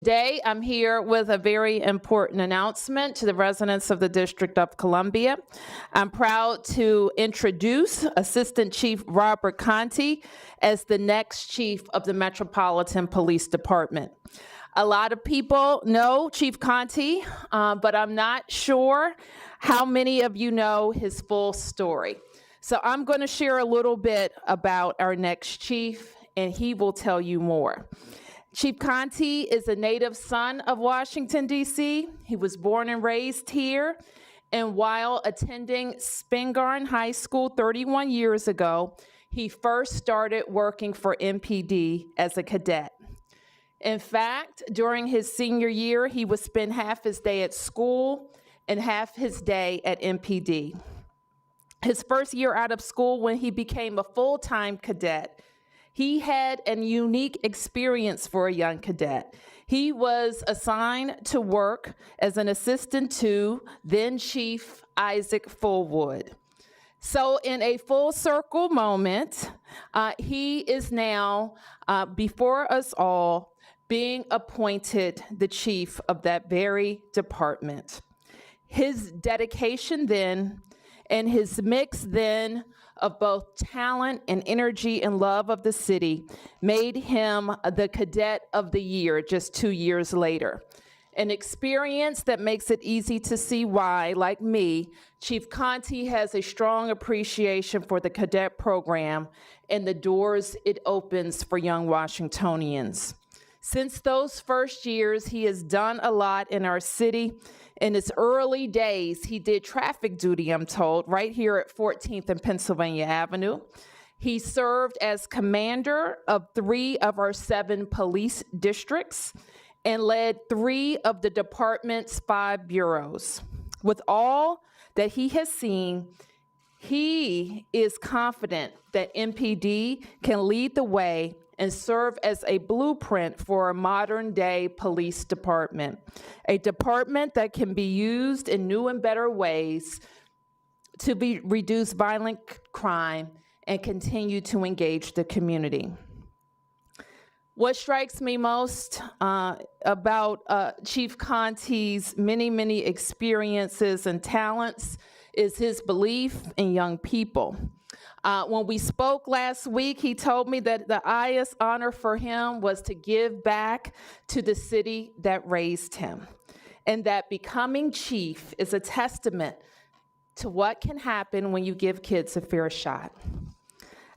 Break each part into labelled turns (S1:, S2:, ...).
S1: Today, I'm here with a very important announcement to the residents of the District of Columbia. I'm proud to introduce Assistant Chief Robert Contee as the next chief of the Metropolitan Police Department. A lot of people know Chief Contee, but I'm not sure how many of you know his full story. So I'm going to share a little bit about our next chief, and he will tell you more. Chief Contee is a native son of Washington, D.C. He was born and raised here, and while attending Spingarn High School 31 years ago, he first started working for MPD as a cadet. In fact, during his senior year, he would spend half his day at school and half his day at MPD. His first year out of school, when he became a full-time cadet, he had a unique experience for a young cadet. He was assigned to work as an assistant to then Chief Isaac Fullwood. So in a full circle moment, he is now, before us all, being appointed the chief of that very department. His dedication then and his mix then of both talent and energy and love of the city made him the Cadet of the Year just 2 years later. An experience that makes it easy to see why, like me, Chief Contee has a strong appreciation for the cadet program and the doors it opens for young Washingtonians. Since those first years, he has done a lot in our city. In his early days, he did traffic duty, I'm told, right here at 14th and Pennsylvania Avenue. He served as commander of 3 of our 7 police districts and led 3 of the department's 5 bureaus. With all that he has seen, he is confident that MPD can lead the way and serve as a blueprint for a modern-day police department, a department that can be used in new and better ways to reduce violent crime and continue to engage the community. What strikes me most about Chief Contee's many experiences and talents is his belief in young people. When we spoke last week, he told me that the highest honor for him was to give back to the city that raised him, and that becoming chief is a testament to what can happen when you give kids a fair shot.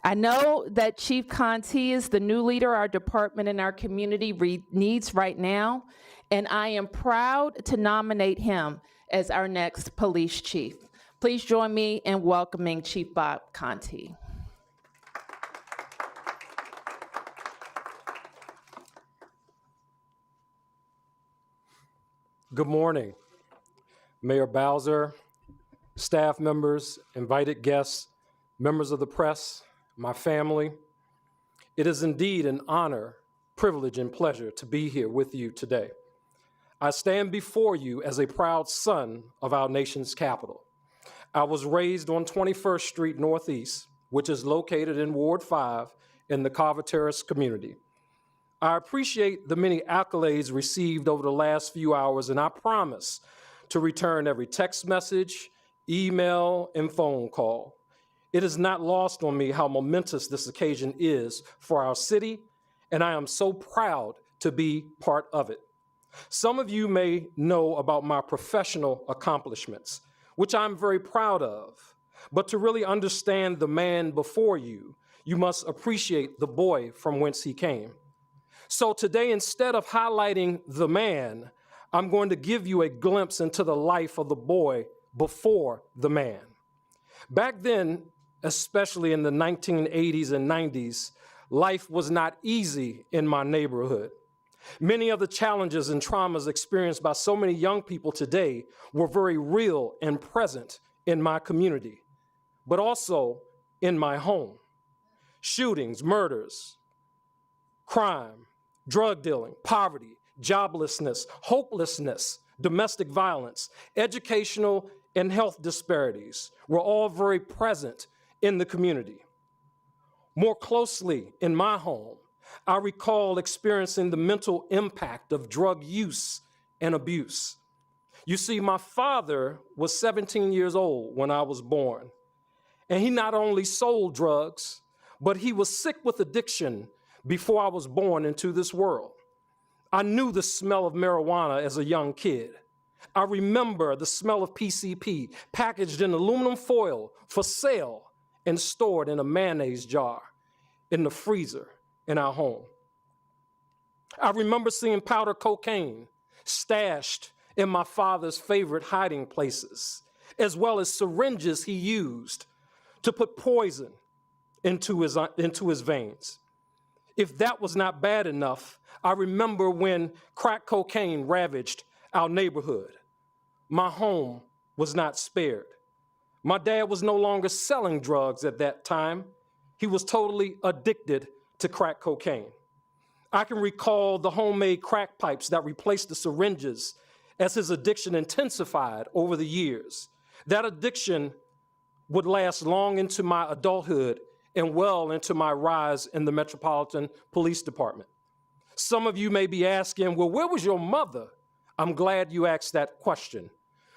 S1: I know that Chief Contee is the new leader our department and our community needs right now, and I am proud to nominate him as our next police chief. Please join me in welcoming Chief Bob Contee.
S2: Good morning, Mayor Bowser, staff members, invited guests, members of the press, my family. It is indeed an honor, privilege, and pleasure to be here with you today. I stand before you as a proud son of our nation's capital. I was raised on 21st Street Northeast, which is located in Ward 5 in the Carver Terrace community. I appreciate the many accolades received over the last few hours, and I promise to return every text message, email, and phone call. It is not lost on me how momentous this occasion is for our city, and I am so proud to be part of it. Some of you may know about my professional accomplishments, which I'm very proud of. But to really understand the man before you, you must appreciate the boy from whence he came. So today, instead of highlighting the man, I'm going to give you a glimpse into the life of the boy before the man. Back then, especially in the 1980s and 90s, life was not easy in my neighborhood. Many of the challenges and traumas experienced by so many young people today were very real and present in my community, but also in my home. Shootings, murders, crime, drug dealing, poverty, joblessness, hopelessness, domestic violence, educational and health disparities were all very present in the community. More closely in my home, I recall experiencing the mental impact of drug use and abuse. You see, my father was 17 years old when I was born, and he not only sold drugs, but he was sick with addiction before I was born into this world. I knew the smell of marijuana as a young kid. I remember the smell of PCP packaged in aluminum foil for sale and stored in a mayonnaise jar in the freezer in our home. I remember seeing powder cocaine stashed in my father's favorite hiding places, as well as syringes he used to put poison into his veins. If that was not bad enough, I remember when crack cocaine ravaged our neighborhood. My home was not spared. My dad was no longer selling drugs at that time. He was totally addicted to crack cocaine. I can recall the homemade crack pipes that replaced the syringes as his addiction intensified over the years. That addiction would last long into my adulthood and well into my rise in the Metropolitan Police Department. Some of you may be asking, well, where was your mother? I'm glad you asked that question.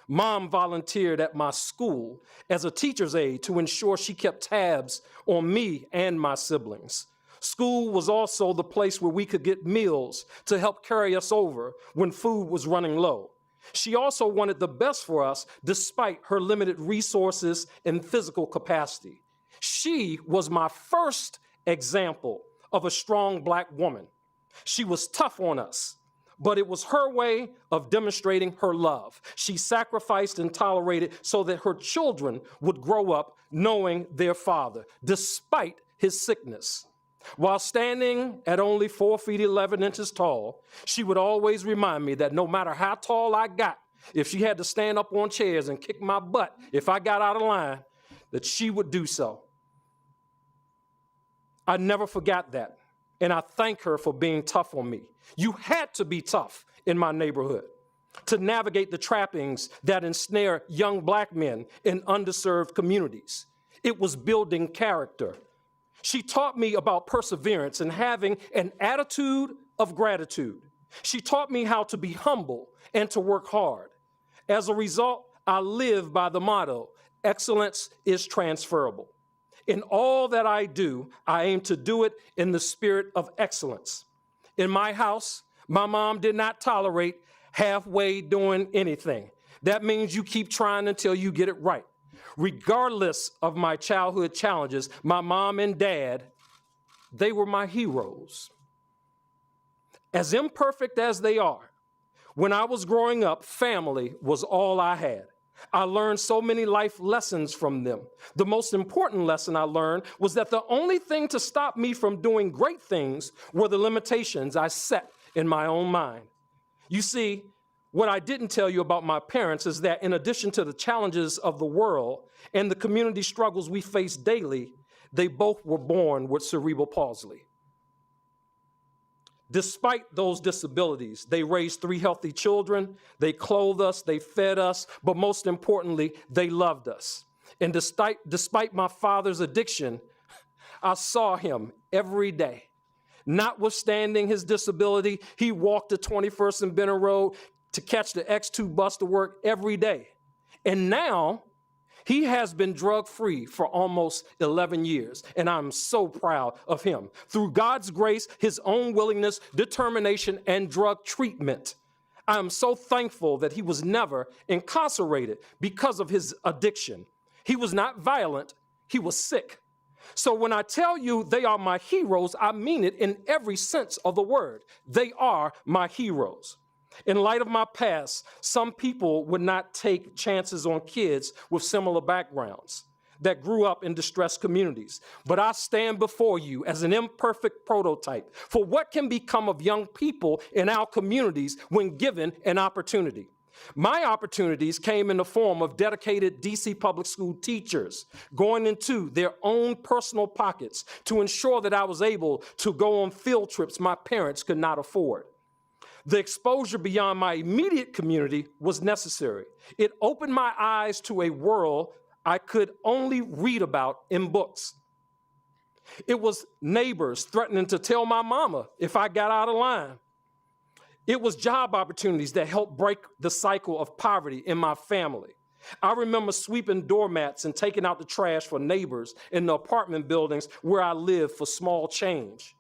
S2: Mom volunteered at my school as a teacher's aide to ensure she kept tabs on me and my siblings. School was also the place where we could get meals to help carry us over when food was running low. She also wanted the best for us despite her limited resources and physical capacity. She was my first example of a strong Black woman. She was tough on us, but it was her way of demonstrating her love. She sacrificed and tolerated so that her children would grow up knowing their father, despite his sickness. While standing at only 4 feet 11 inches tall, she would always remind me that no matter how tall I got, if she had to stand up on chairs and kick my butt if I got out of line, that she would do so. I never forgot that, and I thank her for being tough on me. You had to be tough in my neighborhood to navigate the trappings that ensnare young Black men in underserved communities. It was building character. She taught me about perseverance and having an attitude of gratitude. She taught me how to be humble and to work hard. As a result, I live by the motto, excellence is transferable. In all that I do, I aim to do it in the spirit of excellence. In my house, my mom did not tolerate halfway doing anything. That means you keep trying until you get it right. Regardless of my childhood challenges, my mom and dad, they were my heroes. As imperfect as they are, when I was growing up, family was all I had. I learned so many life lessons from them. The most important lesson I learned was that the only thing to stop me from doing great things were the limitations I set in my own mind. You see, what I didn't tell you about my parents is that in addition to the challenges of the world and the community struggles we face daily, they both were born with cerebral palsy. Despite those disabilities, they raised 3 healthy children, they clothed us, they fed us, but most importantly, they loved us. And despite my father's addiction, I saw him every day. Notwithstanding his disability, he walked the 21st and Benner Road to catch the X2 bus to work every day. And now, he has been drug-free for almost 11 years, and I'm so proud of him. Through God's grace, his own willingness, determination, and drug treatment, I am so thankful that he was never incarcerated because of his addiction. He was not violent, he was sick. So when I tell you they are my heroes, I mean it in every sense of the word. They are my heroes. In light of my past, some people would not take chances on kids with similar backgrounds that grew up in distressed communities. But I stand before you as an imperfect prototype for what can become of young people in our communities when given an opportunity. My opportunities came in the form of dedicated DC public school teachers going into their own personal pockets to ensure that I was able to go on field trips my parents could not afford. The exposure beyond my immediate community was necessary. It opened my eyes to a world I could only read about in books. It was neighbors threatening to tell my mama if I got out of line. It was job opportunities that helped break the cycle of poverty in my family. I remember sweeping doormats and taking out the trash for neighbors in the apartment buildings where I lived for small change.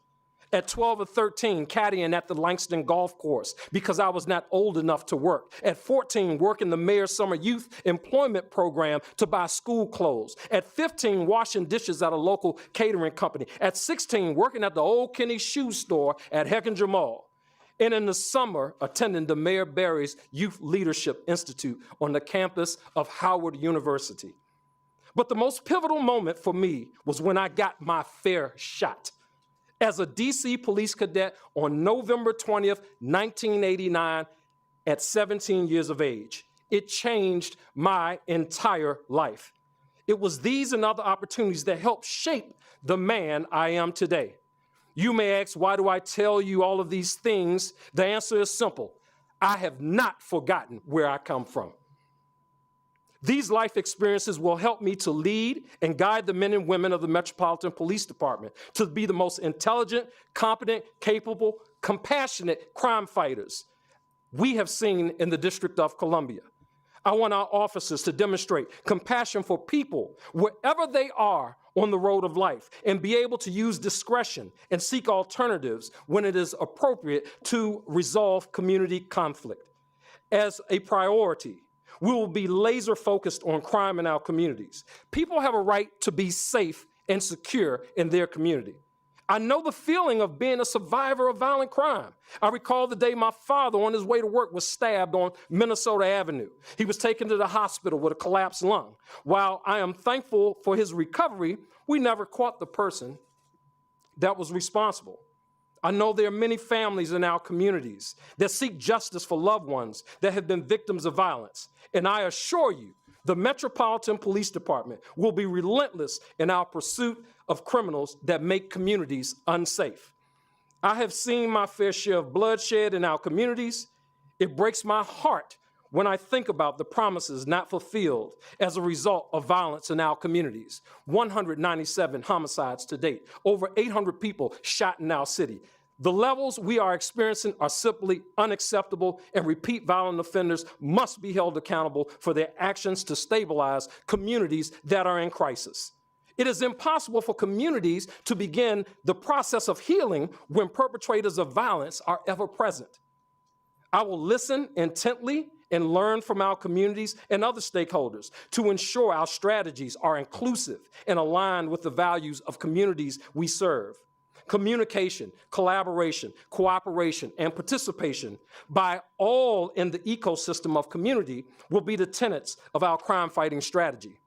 S2: At 12 or 13, caddying at the Langston Golf Course because I was not old enough to work. At 14, working the Mayor's Summer Youth Employment Program to buy school clothes. At 15, washing dishes at a local catering company. At 16, working at the Old Kenny Shoe Store at Heckinger Mall. And in the summer, attending the Mayor Barry's Youth Leadership Institute on the campus of Howard University. But the most pivotal moment for me was when I got my fair shot. As a DC police cadet on November 20th, 1989, at 17 years of age. It changed my entire life. It was these and other opportunities that helped shape the man I am today. You may ask, why do I tell you all of these things? The answer is simple. I have not forgotten where I come from. These life experiences will help me to lead and guide the men and women of the Metropolitan Police Department to be the most intelligent, competent, capable, compassionate crime fighters we have seen in the District of Columbia. I want our officers to demonstrate compassion for people wherever they are on the road of life and be able to use discretion and seek alternatives when it is appropriate to resolve community conflict. As a priority, we will be laser focused on crime in our communities. People have a right to be safe and secure in their community. I know the feeling of being a survivor of violent crime. I recall the day my father on his way to work was stabbed on Minnesota Avenue. He was taken to the hospital with a collapsed lung. While I am thankful for his recovery, we never caught the person that was responsible. I know there are many families in our communities that seek justice for loved ones that have been victims of violence. And I assure you, the Metropolitan Police Department will be relentless in our pursuit of criminals that make communities unsafe. I have seen my fair share of bloodshed in our communities. It breaks my heart when I think about the promises not fulfilled as a result of violence in our communities. 197 homicides to date, over 800 people shot in our city. The levels we are experiencing are simply unacceptable, and repeat violent offenders must be held accountable for their actions to stabilize communities that are in crisis. It is impossible for communities to begin the process of healing when perpetrators of violence are ever present. I will listen intently and learn from our communities and other stakeholders to ensure our strategies are inclusive and aligned with the values of communities we serve. Communication, collaboration, cooperation, and participation by all in the ecosystem of community will be the tenets of our crime-fighting strategy.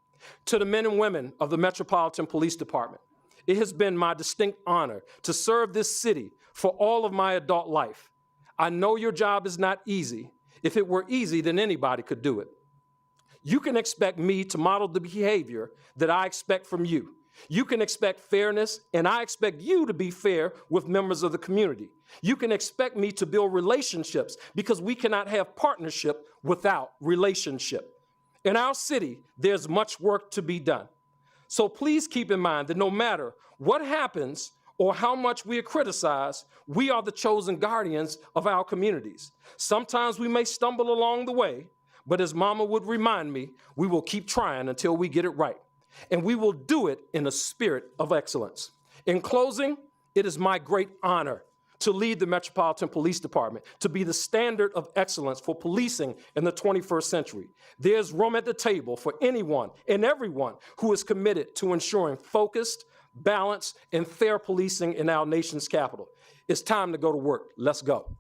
S2: To the men and women of the Metropolitan Police Department, it has been my distinct honor to serve this city for all of my adult life. I know your job is not easy. If it were easy, then anybody could do it. You can expect me to model the behavior that I expect from you. You can expect fairness, and I expect you to be fair with members of the community. You can expect me to build relationships because we cannot have partnership without relationship. In our city, there's much work to be done. So please keep in mind that no matter what happens or how much we are criticized, we are the chosen guardians of our communities. Sometimes we may stumble along the way, but as Mama would remind me, we will keep trying until we get it right. And we will do it in a spirit of excellence. In closing, it is my great honor to lead the Metropolitan Police Department, to be the standard of excellence for policing in the 21st century. There's room at the table for anyone and everyone who is committed to ensuring focused, balanced, and fair policing in our nation's capital. It's time to go to work. Let's go.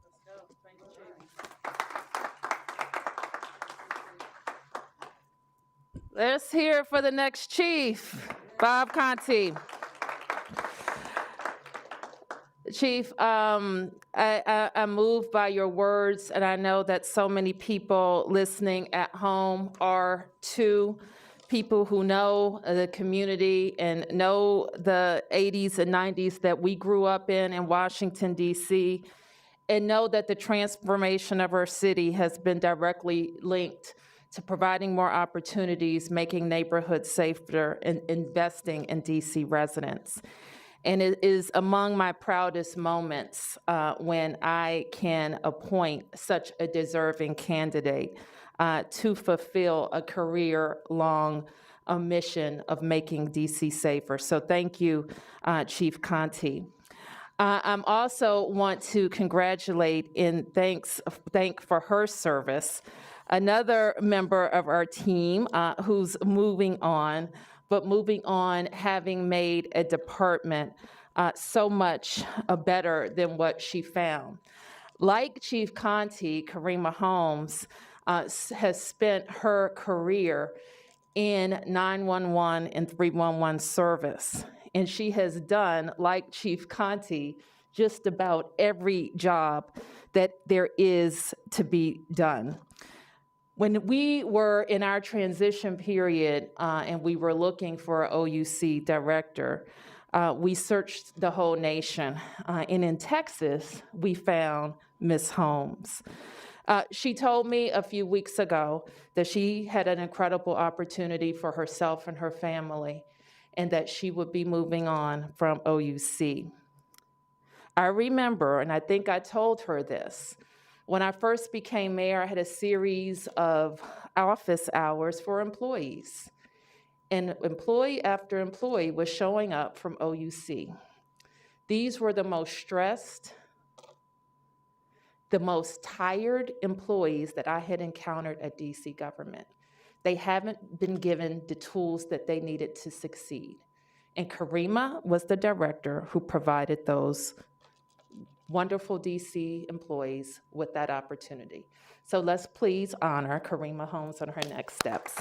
S1: Let's hear it for the next chief, Bob Contee. Chief, I'm moved by your words, and I know that so many people listening at home are too. People who know the community and know the 80s and 90s that we grew up in Washington, D.C., and know that the transformation of our city has been directly linked to providing more opportunities, making neighborhoods safer, and investing in DC residents. And it is among my proudest moments when I can appoint such a deserving candidate to fulfill a career-long mission of making DC safer. So thank you, Chief Contee. I also want to congratulate and thank for her service another member of our team who's moving on, but moving on having made a department so much better than what she found. Like Chief Contee, Karima Holmes has spent her career in 911 and 311 service. And she has done, like Chief Contee, just about every job that there is to be done. When we were in our transition period and we were looking for an OUC director, we searched the whole nation. And in Texas, we found Ms. Holmes. She told me a few weeks ago that she had an incredible opportunity for herself and her family, and that she would be moving on from OUC. I remember, and I think I told her this, when I first became mayor, I had a series of office hours for employees. And employee after employee was showing up from OUC. These were the most stressed, the most tired employees that I had encountered at DC government. They haven't been given the tools that they needed to succeed. And Karima was the director who provided those wonderful DC employees with that opportunity. So let's please honor Karima Holmes on her next steps.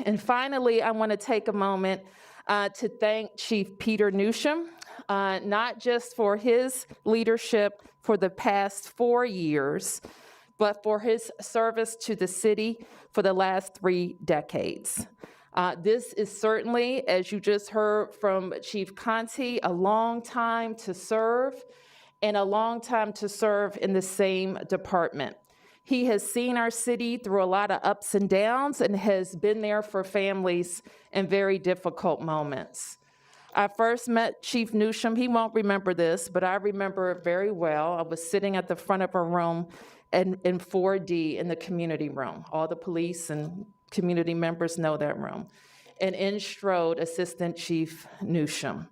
S1: And finally, I want to take a moment to thank Chief Peter Newsham, not just for his leadership for the past 4 years, but for his service to the city for the last 3 decades. This is certainly, as you just heard from Chief Contee, a long time to serve, and a long time to serve in the same department. He has seen our city through a lot of ups and downs and has been there for families in very difficult moments. I first met Chief Newsham. He won't remember this, but I remember it very well. I was sitting at the front of a room in 4D in the community room. All the police and community members know that room. And in strode Assistant Chief Newsham.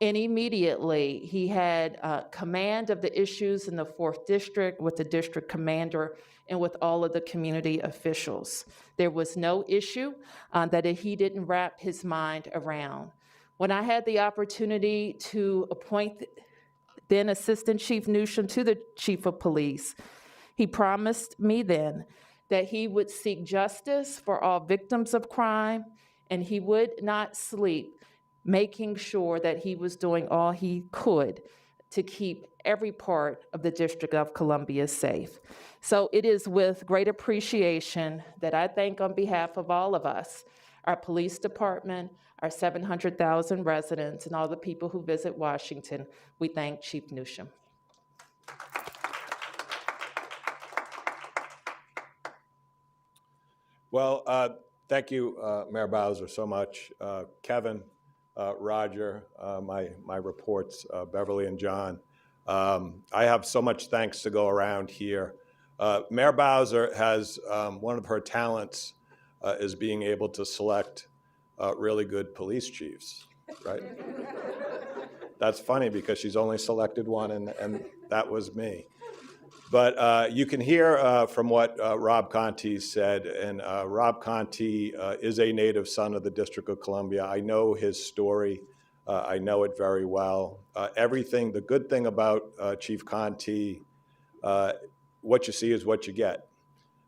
S1: And immediately he had command of the issues in the 4th District with the district commander and with all of the community officials. There was no issue that he didn't wrap his mind around. When I had the opportunity to appoint then Assistant Chief Newsham to the Chief of Police, he promised me then that he would seek justice for all victims of crime, and he would not sleep, making sure that he was doing all he could to keep every part of the District of Columbia safe. So it is with great appreciation that I thank on behalf of all of us, our police department, our 700,000 residents, and all the people who visit Washington, we thank Chief Newsham.
S3: Well, thank you, Mayor Bowser, so much. Kevin, Roger, my reports, Beverly and John. I have so much thanks to go around here. Mayor Bowser has, one of her talents is being able to select really good police chiefs, right? That's funny because she's only selected one, and that was me. But you can hear from what Rob Contee said, and Rob Contee is a native son of the District of Columbia. I know his story. I know it very well. The good thing about Chief Contee, what you see is what you get.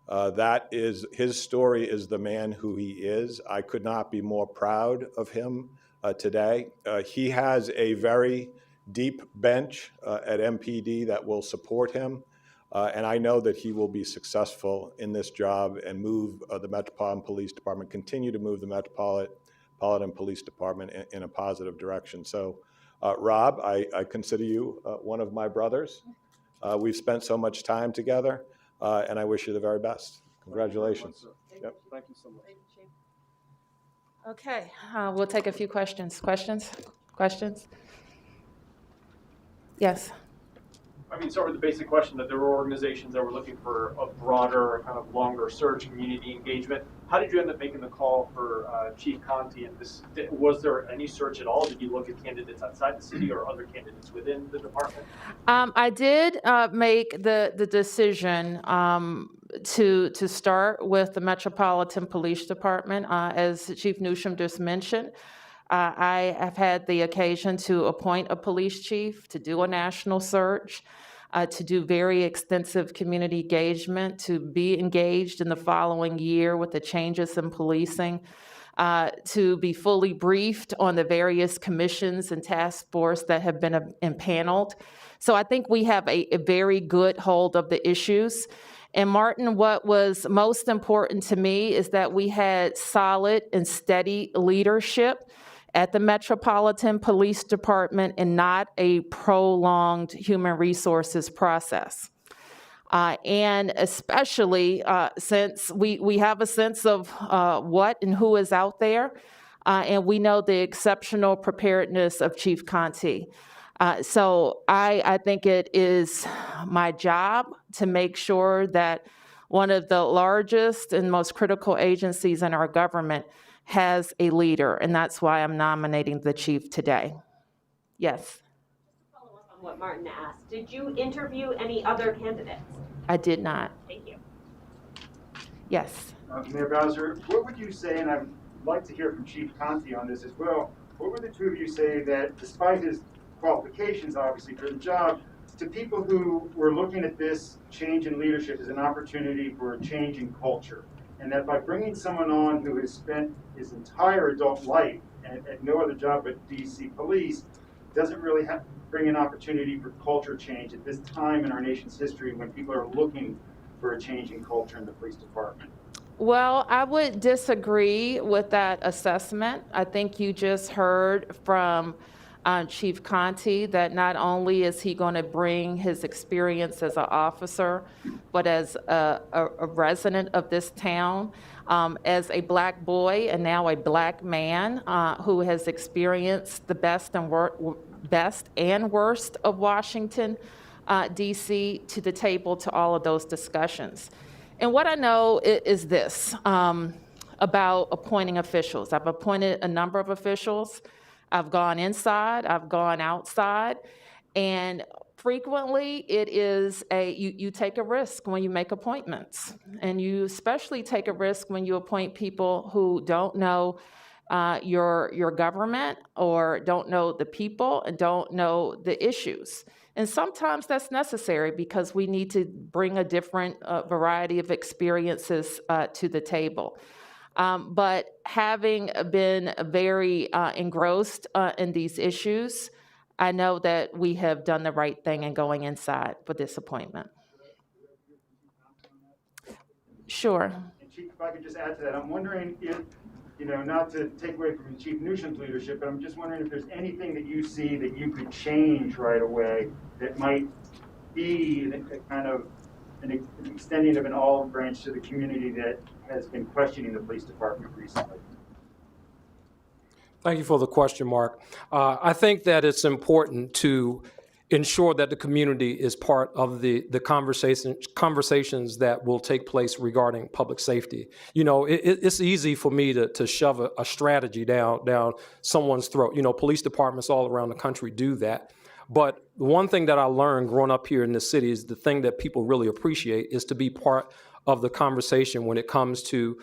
S3: That is, his story is the man who he is. I could not be more proud of him today. He has a very deep bench at MPD that will support him. And I know that he will be successful in this job and move the Metropolitan Police Department, continue to move the Metropolitan Police Department in a positive direction. So, Rob, I consider you one of my brothers. We've spent so much time together, and I wish you the very best. Congratulations.
S2: Yep. Thank you so much.
S1: Okay, we'll take a few questions. Questions? Yes.
S4: I mean, start with the basic question that there were organizations that were looking for a broader, kind of longer search, community engagement. How did you end up making the call for Chief Contee? And was there any search at all? Did you look at candidates outside the city or other candidates within the department?
S1: I did make the decision to start with the Metropolitan Police Department, as Chief Newsham just mentioned. I have had the occasion to appoint a police chief, to do a national search, to do very extensive community engagement, to be engaged in the following year with the changes in policing, to be fully briefed on the various commissions and task force that have been impaneled. So I think we have a very good hold of the issues. And Martin, what was most important to me is that we had solid and steady leadership at the Metropolitan Police Department and not a prolonged human resources process. And especially since we have a sense of what and who is out there, and we know the exceptional preparedness of Chief Contee. So I think it is my job to make sure that one of the largest and most critical agencies in our government has a leader, and that's why I'm nominating the chief today. Yes?
S5: Follow up on what Martin asked. Did you interview any other candidates?
S1: I did not.
S5: Thank you.
S1: Yes?
S6: Mayor Bowser, what would you say, and I'd like to hear from Chief Contee on this as well, what would the two of you say that, despite his qualifications, obviously, for the job, to people who were looking at this change in leadership as an opportunity for a change in culture, and that by bringing someone on who has spent his entire adult life at no other job but DC Police, doesn't really bring an opportunity for culture change at this time in our nation's history when people are looking for a change in culture in the police department?
S1: Well, I would disagree with that assessment. I think you just heard from Chief Contee that not only is he going to bring his experience as an officer, but as a resident of this town, as a Black boy and now a Black man who has experienced the best and worst of Washington, D.C., to the table to all of those discussions. And what I know is this about appointing officials. I've appointed a number of officials. I've gone inside, I've gone outside, and frequently it is you take a risk when you make appointments, and you especially take a risk when you appoint people who don't know your government or don't know the people and don't know the issues. And sometimes that's necessary because we need to bring a different variety of experiences to the table. But having been very engrossed in these issues, I know that we have done the right thing in going inside for this appointment. Sure.
S6: And Chief, if I could just add to that, I'm wondering if, not to take away from Chief Newsham's leadership, but I'm just wondering if there's anything that you see that you could change right away that might be a kind of an extending of an olive branch to the community that has been questioning the police department recently.
S2: Thank you for the question, Mark. I think that it's important to ensure that the community is part of the conversations that will take place regarding public safety. It's easy for me to shove a strategy down someone's throat. Police departments all around the country do that. But the one thing that I learned growing up here in this city is the thing that people really appreciate is to be part of the conversation when it comes to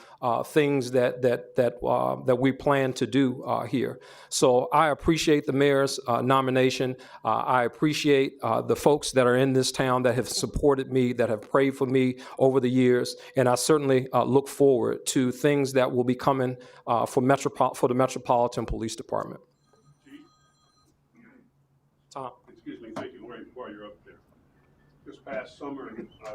S2: things that we plan to do here. So I appreciate the mayor's nomination. I appreciate the folks that are in this town that have supported me, that have prayed for me over the years, and I certainly look forward to things that will be coming for the Metropolitan Police Department. Tom.
S7: Excuse me, thank you, while you're up there. This past summer,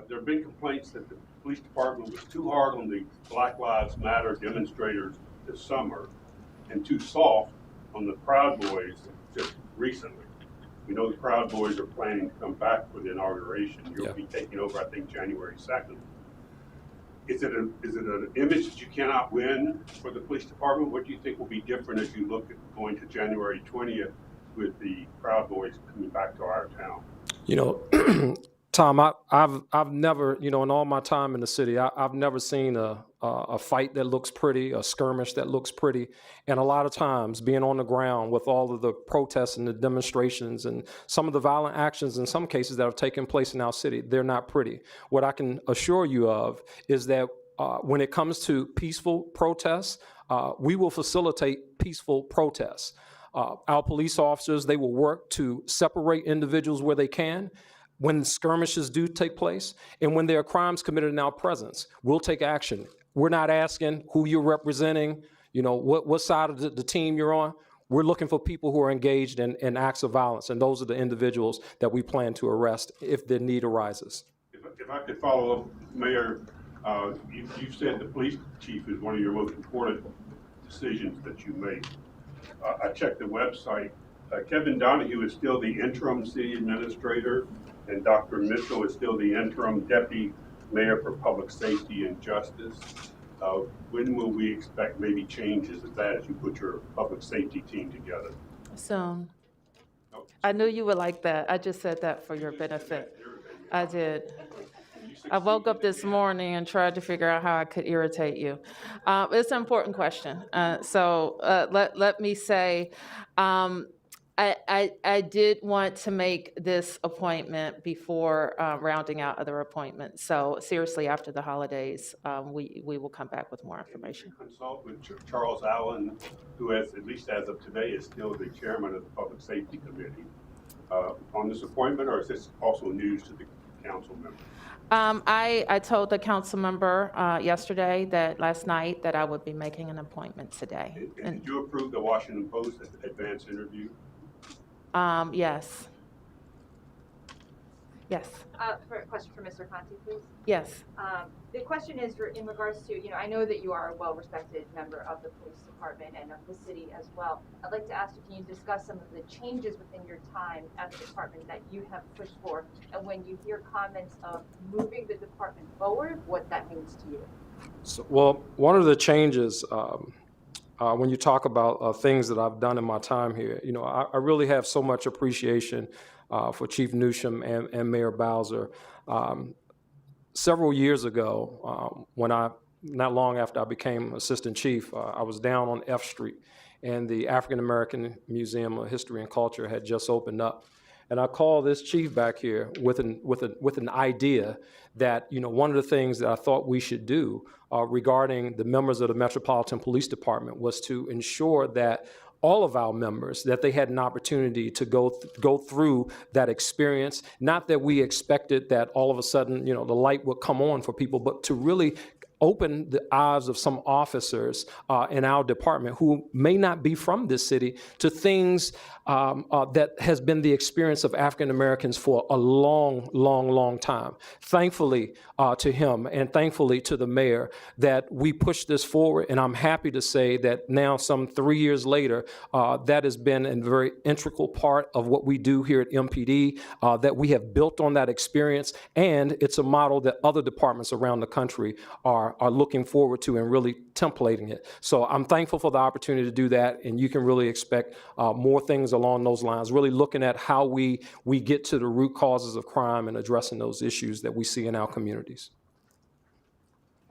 S7: there have been complaints that the police department was too hard on the Black Lives Matter demonstrators this summer and too soft on the Proud Boys just recently. We know the Proud Boys are planning to come back for the inauguration. You'll be taking over, I think, January 2nd. Is it an image that you cannot win for the police department? What do you think will be different as you look at going to January 20th with the Proud Boys coming back to our town?
S2: You know, Tom, I've never, you know, in all my time in the city, I've never seen a fight that looks pretty, a skirmish that looks pretty. And a lot of times being on the ground with all of the protests and the demonstrations and some of the violent actions in some cases that have taken place in our city, they're not pretty. What I can assure you of is that when it comes to peaceful protests, we will facilitate peaceful protests. Our police officers, they will work to separate individuals where they can. When skirmishes do take place, and when there are crimes committed in our presence, we'll take action. We're not asking who you're representing, you know, what side of the team you're on. We're looking for people who are engaged in acts of violence, and those are the individuals that we plan to arrest if the need arises.
S7: If I could follow up, Mayor, you said the police chief is one of your most important decisions that you make. I checked the website. Kevin Donahue is still the interim city administrator, and Dr. Mitchell is still the interim deputy mayor for public safety and justice. When will we expect maybe changes of that as you put your public safety team together?
S1: Soon.
S7: Oh.
S1: I knew you would like that. I just said that for your benefit. I did. I woke up this morning and tried to figure out how I could irritate you. It's an important question. Let me say, I did want to make this appointment before rounding out other appointments. So seriously, after the holidays, we will come back with more information.
S7: Consult with Charles Allen, who has, at least as of today, is still the chairman of the Public Safety Committee on this appointment, or is this also news to the council members?
S1: I told the council member last night that I would be making an appointment today.
S7: And did you approve the Washington Post advance interview?
S1: Yes. Yes.
S8: For a question for Mr. Contee, please.
S1: Yes.
S8: The question is in regards to, I know that you are a well-respected member of the police department and of the city as well. I'd like to ask you, can you discuss some of the changes within your time at the department that you have pushed for, and when you hear comments of moving the department forward, what that means to you?
S2: So, well, one of the changes, when you talk about things that I've done in my time here, I really have so much appreciation for Chief Newsham and Mayor Bowser. Several years ago, not long after I became assistant chief, I was down on F Street, and the African American Museum of History and Culture had just opened up. And I called this chief back here with an idea that, one of the things that I thought we should do regarding the members of the Metropolitan Police Department was to ensure that all of our members, that they had an opportunity to go through that experience. Not that we expected that all of a sudden, the light would come on for people, but to really open the eyes of some officers in our department who may not be from this city to things that has been the experience of African Americans for a long, long, long time. Thankfully to him and thankfully to the mayor that we pushed this forward, and I'm happy to say that now some 3 years later, that has been a very integral part of what we do here at MPD, that we have built on that experience, and it's a model that other departments around the country are looking forward to and really templating it. So I'm thankful for the opportunity to do that, and you can really expect more things along those lines, really looking at how we get to the root causes of crime and addressing those issues that we see in our communities.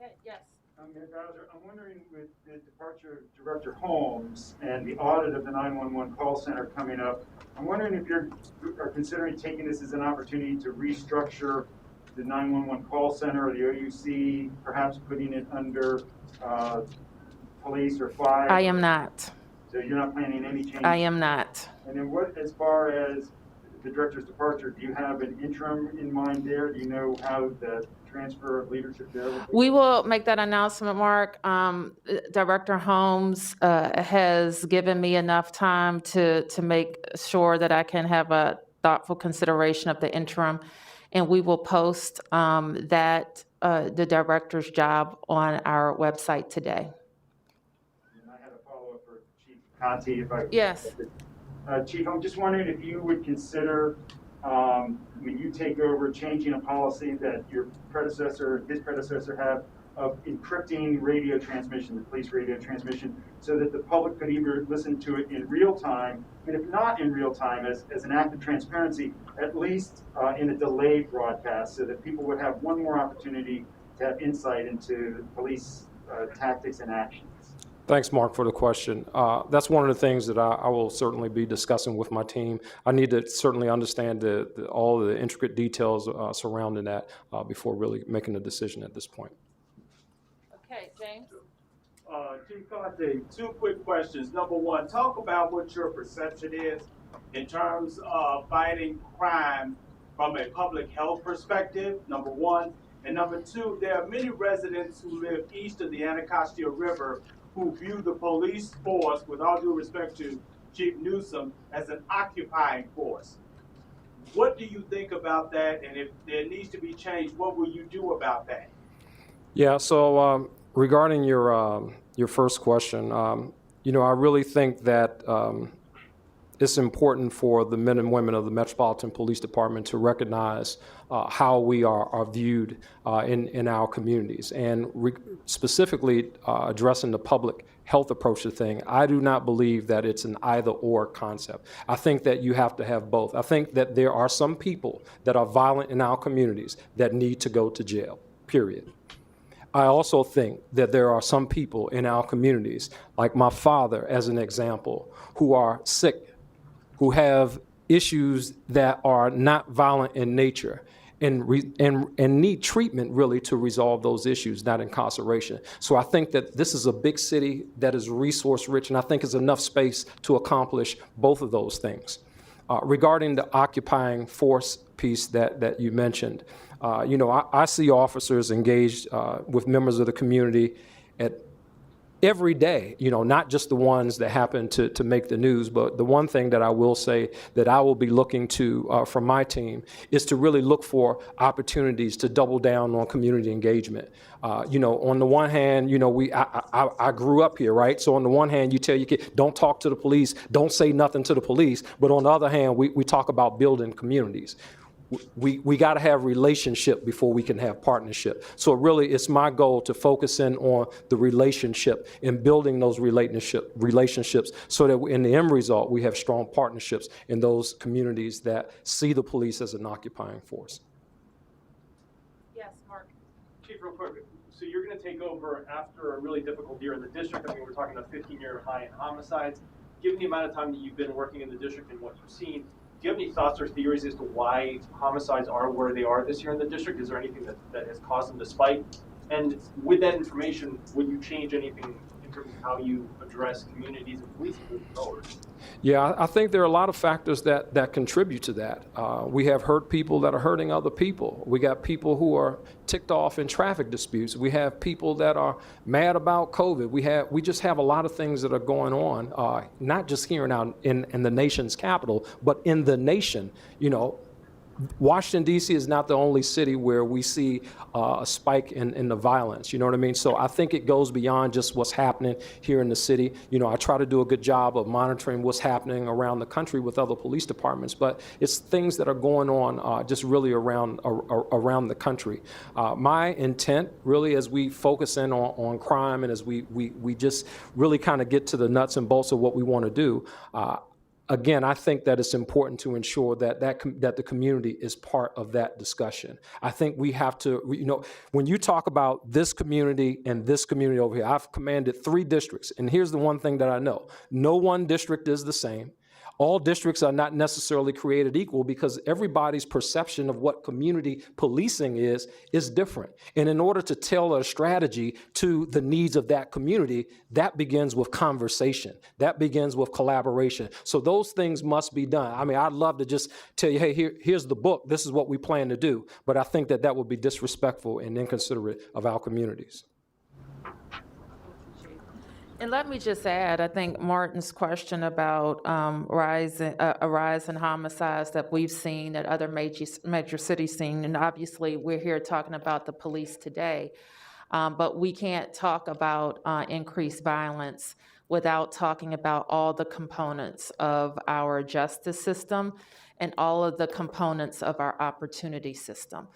S1: Okay, yes.
S6: Mayor Bowser, I'm wondering with the departure of Director Holmes and the audit of the 911 call center coming up, I'm wondering if you are considering taking this as an opportunity to restructure the 911 call center or the OUC, perhaps putting it under police or fire?
S1: I am not.
S6: So you're not planning any changes?
S1: I am not.
S6: And then as far as the director's departure, do you have an interim in mind there? Do you know how the transfer of leadership there will be?
S1: We will make that announcement, Mark. Director Holmes has given me enough time to make sure that I can have a thoughtful consideration of the interim, and we will post the director's job on our website today.
S6: And I have a follow-up for Chief Contee, if I could.
S1: Yes.
S6: Chief, I'm just wondering if you would consider, when you take over, changing a policy that his predecessor have of encrypting radio transmission, the police radio transmission, so that the public could either listen to it in real time, and if not in real time, as an act of transparency, at least in a delayed broadcast, so that people would have one more opportunity to have insight into police tactics and actions.
S2: Thanks, Mark, for the question. That's one of the things that I will certainly be discussing with my team. I need to certainly understand all the intricate details surrounding that before really making a decision at this point.
S1: Okay, James?
S9: Chief Contee, two quick questions. Number one, talk about what your perception is in terms of fighting crime from a public health perspective, number one. And number two, there are many residents who live east of the Anacostia River who view the police force, with all due respect to Chief Newsom, as an occupying force. What do you think about that? And if there needs to be change, what will you do about that?
S2: Yeah, so regarding your first question, you know, I really think that it's important for the men and women of the Metropolitan Police Department to recognize how we are viewed in our communities. And specifically addressing the public health approach to the thing, I do not believe that it's an either-or concept. I think that you have to have both. I think that there are some people that are violent in our communities that need to go to jail, period. I also think that there are some people in our communities, like my father as an example, who are sick, who have issues that are not violent in nature and need treatment really to resolve those issues, not incarceration. So I think that this is a big city that is resource rich, and I think it's enough space to accomplish both of those things. Regarding the occupying force piece that you mentioned, you know, I see officers engaged with members of the community at every day, you know, not just the ones that happen to make the news, but the one thing that I will say that I will be looking to from my team is to really look for opportunities to double down on community engagement. You know, on the one hand, you know, I grew up here, right? So on the one hand, you tell your kid, don't talk to the police, don't say nothing to the police. But on the other hand, we talk about building communities. We got to have relationship before we can have partnership. So really, it's my goal to focus in on the relationship and building those relationships so that in the end result, we have strong partnerships in those communities that see the police as an occupying force.
S1: Yes, Mark.
S4: Chief, real quick, so you're going to take over after a really difficult year in the district. I mean, we're talking a 15-year high in homicides. Given the amount of time that you've been working in the district and what you've seen, do you have any thoughts or theories as to why homicides are where they are this year in the district? Is there anything that has caused them to spike? And with that information, would you change anything in terms of how you address communities and police moving forward?
S2: Yeah, I think there are a lot of factors that contribute to that. We have hurt people that are hurting other people. We got people who are ticked off in traffic disputes. We have people that are mad about COVID. We just have a lot of things that are going on, not just here in the nation's capital, but in the nation. You know, Washington, D.C. is not the only city where we see a spike in the violence, you know what I mean? So I think it goes beyond just what's happening here in the city. You know, I try to do a good job of monitoring what's happening around the country with other police departments, but it's things that are going on just really around the country. My intent, really, as we focus in on crime and as we just really kind of get to the nuts and bolts of what we want to do, again, I think that it's important to ensure that the community is part of that discussion. I think we have to, you know, when you talk about this community and this community over here, I've commanded 3 districts, and here's the one thing that I know. No one district is the same. All districts are not necessarily created equal because everybody's perception of what community policing is different. And in order to tailor a strategy to the needs of that community, that begins with conversation. That begins with collaboration. So those things must be done. I mean, I'd love to just tell you, hey, here's the book. This is what we plan to do. But I think that would be disrespectful and inconsiderate of our communities.
S1: And let me just add, I think Martin's question about a rise in homicides that we've seen that other major cities seen, and obviously we're here talking about the police today, but we can't talk about increased violence without talking about all the components of our justice system and all of the components of our opportunity system.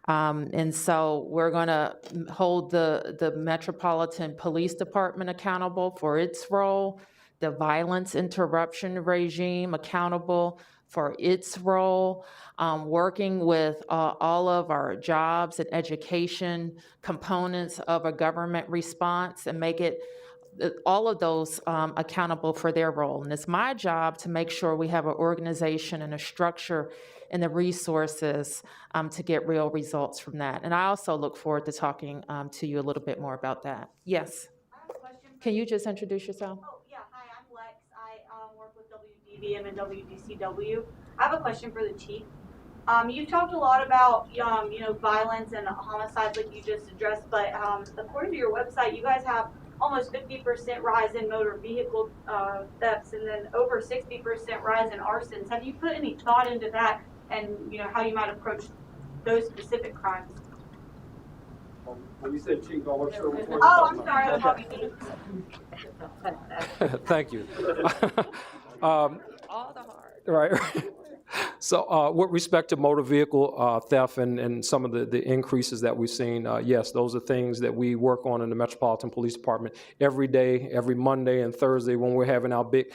S1: And so we're going to hold the Metropolitan Police Department accountable for its role, the violence interruption regime accountable for its role, working with all of our jobs and education components of a government response and make it all of those accountable for their role. And it's my job to make sure we have an organization and a structure and the resources to get real results from that. And I also look forward to talking to you a little bit more about that. Yes?
S5: I have a question.
S1: Can you just introduce yourself?
S5: Oh, yeah, hi, I'm Lex. I work with WDVM and WDCW. I have a question for the chief. You've talked a lot about, violence and homicides like you just addressed, but according to your website, you guys have almost 50% rise in motor vehicle thefts and then over 60% rise in arsons. Have you put any thought into that and, how you might approach those specific crimes?
S4: When you said chief, I'll sure.
S5: Oh, I'm sorry, I'm talking to you.
S2: Thank you.
S1: All the hard.
S2: Right. So with respect to motor vehicle theft and some of the increases that we've seen, yes, those are things that we work on in the Metropolitan Police Department every day, every Monday and Thursday when we're having our big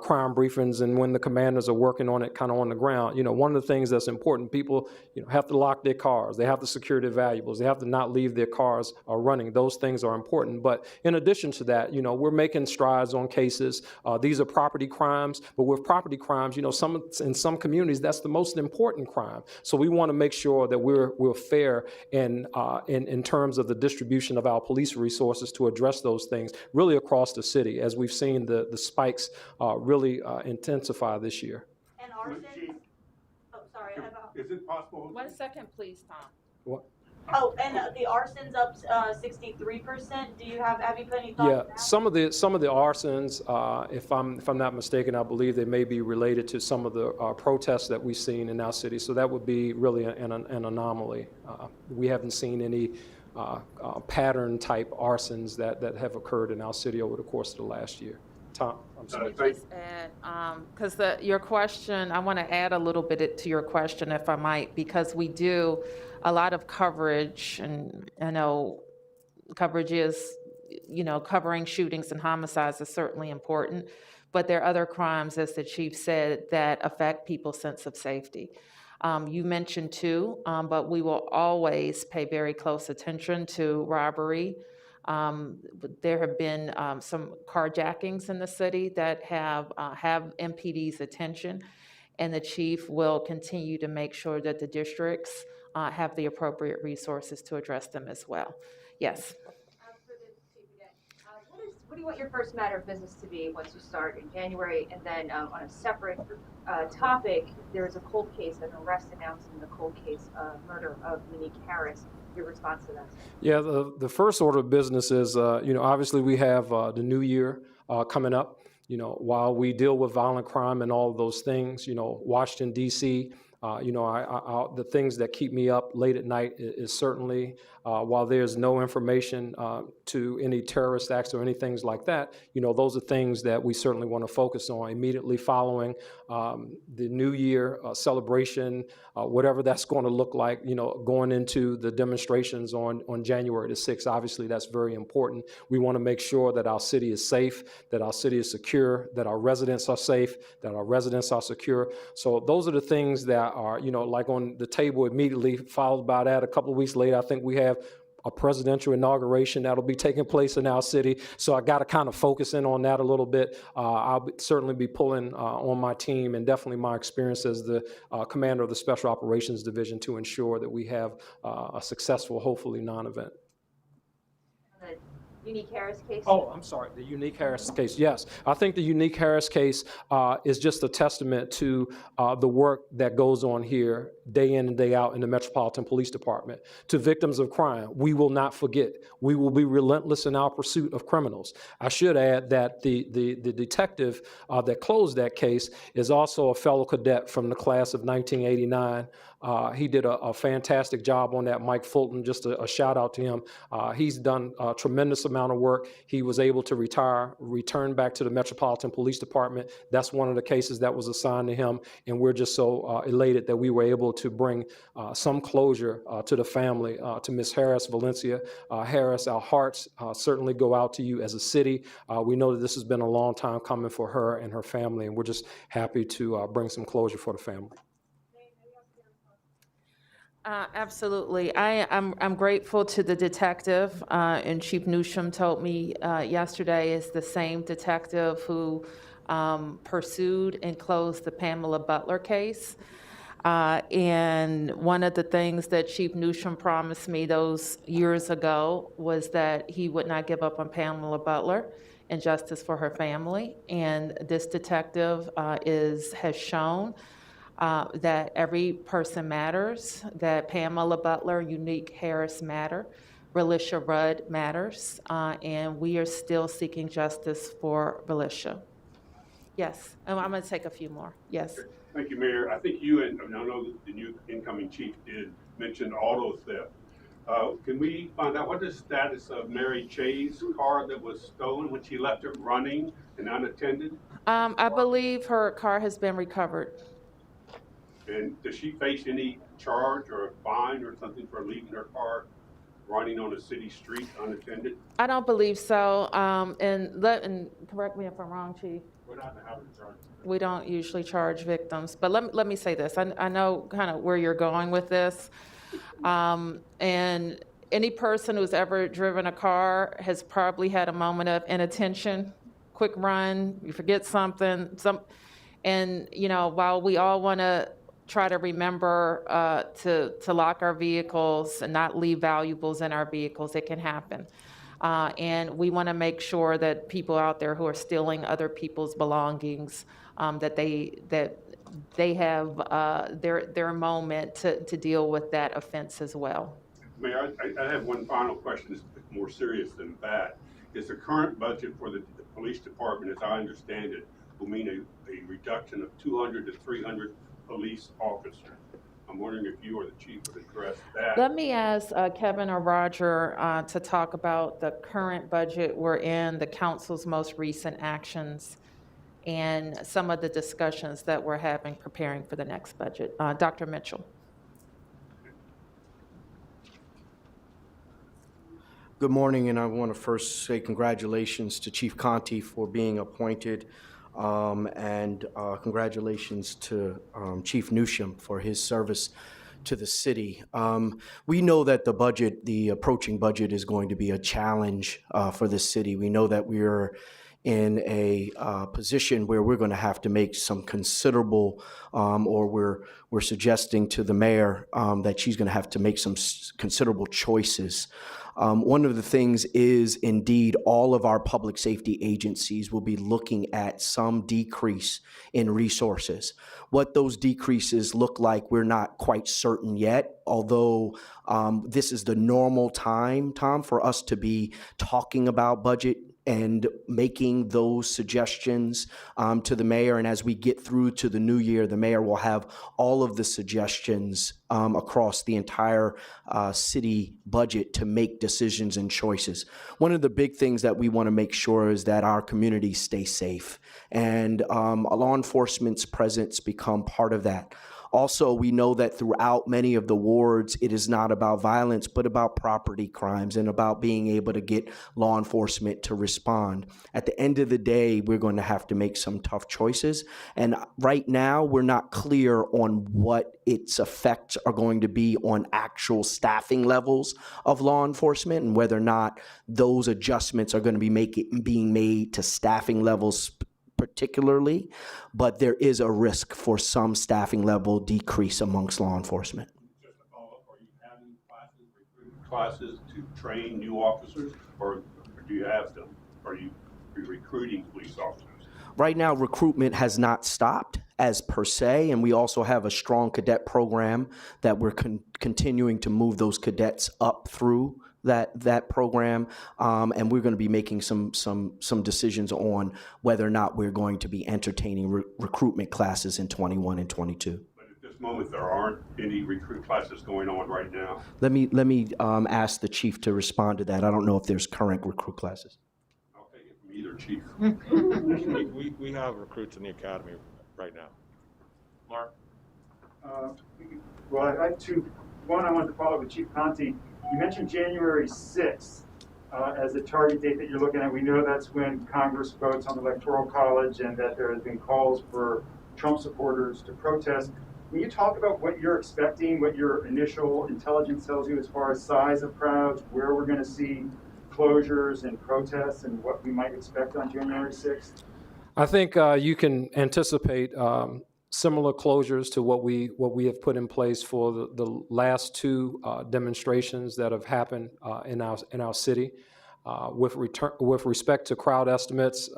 S2: crime briefings and when the commanders are working on it kind of on the ground. One of the things that's important, people have to lock their cars. They have to secure their valuables. They have to not leave their cars running. Those things are important. But in addition to that, we're making strides on cases. These are property crimes, but with property crimes, in some communities, that's the most important crime. So we want to make sure that we're fair in terms of the distribution of our police resources to address those things really across the city, as we've seen the spikes really intensify this year.
S5: And arson? Oh, sorry.
S7: Is it possible?
S1: 1 second, please, Tom.
S2: What?
S5: Oh, and the arson's up 63%. Have you put any thought
S2: Yeah,
S5: to that?
S2: some of the arsons, if I'm not mistaken, I believe they may be related to some of the protests that we've seen in our city. So that would be really an anomaly. We haven't seen any pattern type arsons that have occurred in our city over the course of the last year. Tom, I'm sorry.
S1: Let me just add, because your question, I want to add a little bit to your question, if I might, because we do a lot of coverage, and I know coverage is, covering shootings and homicides is certainly important, but there are other crimes, as the chief said, that affect people's sense of safety. You mentioned two, but we will always pay very close attention to robbery. There have been some carjackings in the city that have MPD's attention, and the chief will continue to make sure that the districts have the appropriate resources to address them as well. Yes.
S8: For the chief again, what do you want your first matter of business to be once you start in January? And then on a separate topic, there was a cold case, an arrest announced in the cold case murder of Unique Harris. Your response to that?
S2: Yeah, the first order of business is, obviously we have the new year coming up. While we deal with violent crime and all of those things, Washington, D.C., the things that keep me up late at night is certainly, while there's no information to any terrorist acts or any things like that, those are things that we certainly want to focus on immediately following the New Year celebration, whatever that's going to look like, going into the demonstrations on January the 6th. Obviously, that's very important. We want to make sure that our city is safe, that our city is secure, that our residents are safe, that our residents are secure. So those are the things that are, like on the table immediately, followed by that a couple of weeks later, I think we have a presidential inauguration that'll be taking place in our city. So I got to kind of focus in on that a little bit. I'll certainly be pulling on my team and definitely my experience as the commander of the Special Operations Division to ensure that we have a successful, hopefully, non-event.
S8: The Unique Harris case?
S2: Oh, I'm sorry, the Unique Harris case, yes. I think the Unique Harris case is just a testament to the work that goes on here day in and day out in the Metropolitan Police Department. To victims of crime, we will not forget. We will be relentless in our pursuit of criminals. I should add that the detective that closed that case is also a fellow cadet from the class of 1989 He did a fantastic job on that. Mike Fulton, just a shout out to him. He's done a tremendous amount of work. He was able to return back to the Metropolitan Police Department. That's one of the cases that was assigned to him, and we're just so elated that we were able to bring some closure to the family, to Ms. Harris, Valencia Harris. Our hearts certainly go out to you as a city. We know that this has been a long time coming for her and her family, and we're just happy to bring some closure for the family.
S1: Absolutely. I'm grateful to the detective, and Chief Newsham told me yesterday is the same detective who pursued and closed the Pamela Butler case. And one of the things that Chief Newsham promised me those years ago was that he would not give up on Pamela Butler and justice for her family. And this detective has shown that every person matters, that Pamela Butler, Unique Harris matter, Relisha Rudd matters, and we are still seeking justice for Relisha. Yes, and I'm going to take a few more. Yes.
S7: Thank you, Mayor. I think you and I know the new incoming chief did mention auto theft. Can we find out what the status of Mary Chay's car that was stolen when she left it running and unattended?
S1: I believe her car has been recovered.
S7: And does she face any charge or a fine or something for leaving her car running on a city street unattended?
S1: I don't believe so. And correct me if I'm wrong, Chief.
S7: We're not having a charge.
S1: We don't usually charge victims, but let me say this. I know kind of where you're going with this. And any person who's ever driven a car has probably had a moment of inattention, quick run, you forget something, and while we all want to try to remember to lock our vehicles and not leave valuables in our vehicles, it can happen. And we want to make sure that people out there who are stealing other people's belongings, that they have their moment to deal with that offense as well.
S7: Mayor, I have one final question that's more serious than that. Is the current budget for the police department, as I understand it, will mean a reduction of 200 to 300 police officers? I'm wondering if you or the chief would address that.
S1: Let me ask Kevin or Roger to talk about the current budget we're in, the council's most recent actions, and some of the discussions that we're having preparing for the next budget. Dr. Mitchell.
S10: Good morning, and I want to first say congratulations to Chief Contee for being appointed, and congratulations to Chief Newsham for his service to the city. We know that the approaching budget is going to be a challenge for the city. We know that we are in a position where we're going to have to make some considerable, or we're suggesting to the mayor that she's going to have to make some considerable choices. One of the things is indeed all of our public safety agencies will be looking at some decrease in resources. What those decreases look like, we're not quite certain yet, although this is the normal time, Tom, for us to be talking about budget and making those suggestions to the mayor. And as we get through to the new year, the mayor will have all of the suggestions across the entire city budget to make decisions and choices. One of the big things that we want to make sure is that our communities stay safe, and law enforcement's presence become part of that. Also, we know that throughout many of the wards, it is not about violence, but about property crimes and about being able to get law enforcement to respond. At the end of the day, we're going to have to make some tough choices. And right now, we're not clear on what its effects are going to be on actual staffing levels of law enforcement and whether or not those adjustments are going to be being made to staffing levels particularly, but there is a risk for some staffing level decrease amongst law enforcement.
S7: Just to follow up, are you having classes, recruitment classes to train new officers, or do you have them? Are you recruiting police officers?
S10: Right now, recruitment has not stopped as per se, and we also have a strong cadet program that we're continuing to move those cadets up through that program, and we're going to be making some decisions on whether or not we're going to be entertaining recruitment classes in 21 and 22.
S7: But at this this moment, there aren't any recruit classes going on right now.
S10: Let me ask the chief to respond to that. I don't know if there's current recruit classes.
S7: I'll take it from either chief.
S3: We have recruits in the academy right now.
S4: Mark?
S6: Well, I have two. One, I wanted to follow up with Chief Contee. You mentioned January 6th as a target date that you're looking at. We know that's when Congress votes on the Electoral College and that there have been calls for Trump supporters to protest. Can you talk about what you're expecting, what your initial intelligence tells you as far as size of crowds, where we're going to see closures and protests, and what we might expect on January 6th?
S2: I think you can anticipate similar closures to what we have put in place for the last two demonstrations that have happened in our city. With respect to crowd estimates,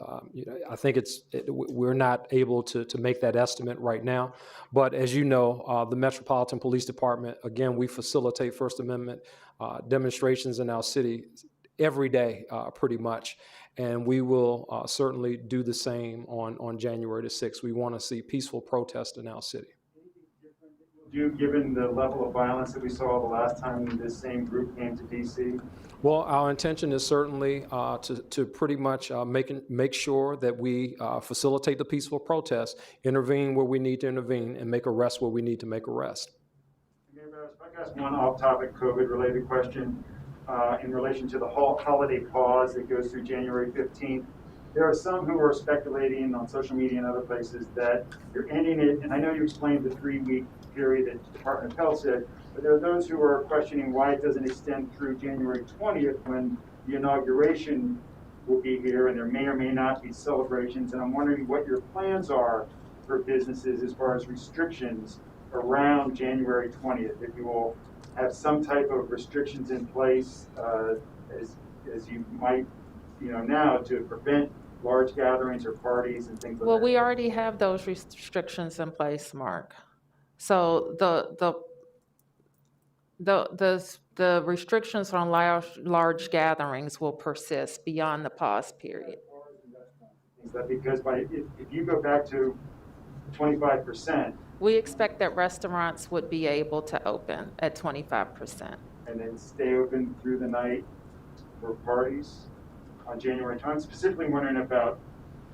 S2: I think we're not able to make that estimate right now. But as you know, the Metropolitan Police Department, again, we facilitate First Amendment demonstrations in our city every day, pretty much. And we will certainly do the same on January the 6th. We want to see peaceful protest in our city.
S6: Given the level of violence that we saw the last time this same group came to DC?
S2: Well, our intention is certainly to pretty much make sure that we facilitate the peaceful protest, intervene where we need to intervene, and make arrests where we need to make arrests.
S6: Mayor Bowser, if I could ask one off-topic COVID-related question in relation to the holiday pause that goes through January 15th. There are some who are speculating on social media and other places that you're ending it, and I know you explained the 3-week period that the Department of Health said, but there are those who are questioning why it doesn't extend through January 20th when the inauguration will be here and there may or may not be celebrations. And I'm wondering what your plans are for businesses as far as restrictions around January 20th. If you will have some type of restrictions in place as you might, now to prevent large gatherings or parties and things like that.
S1: Well, we already have those restrictions in place, Mark. So the restrictions on large gatherings will persist beyond the pause period.
S6: Is that because if you go back to 25%,
S1: we expect that restaurants would be able to open at 25%.
S6: And then stay open through the night for parties on January 20th? I'm specifically wondering about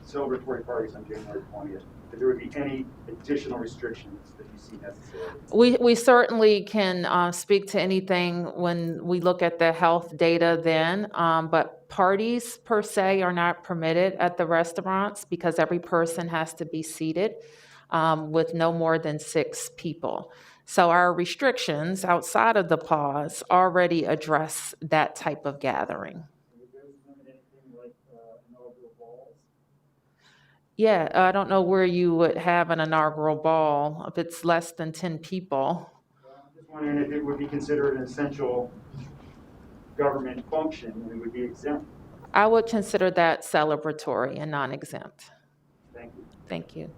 S6: celebratory parties on January 20th. If there would be any additional restrictions that you see necessary?
S1: We certainly can speak to anything when we look at the health data then, but parties per se are not permitted at the restaurants because every person has to be seated with no more than 6 people. So our restrictions outside of the pause already address that type of gathering. Yeah, I don't know where you would have an inaugural ball if it's less than 10 people.
S6: I'm just wondering if it would be considered an essential government function and it would be exempt.
S1: I would consider that celebratory and non-exempt.
S6: Thank you.
S1: Thank you.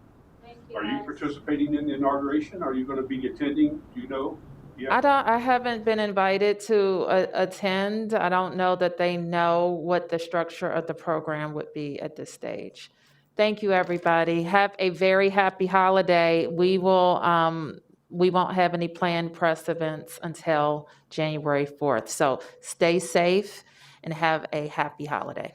S7: Are you participating in the inauguration? Are you going to be attending? Do you know? Yeah.
S1: I haven't been invited to attend. I don't know that they know what the structure of the program would be at this stage. Thank you, everybody. Have a very happy holiday. We won't have any planned press events until January 4th. So stay safe and have a happy holiday.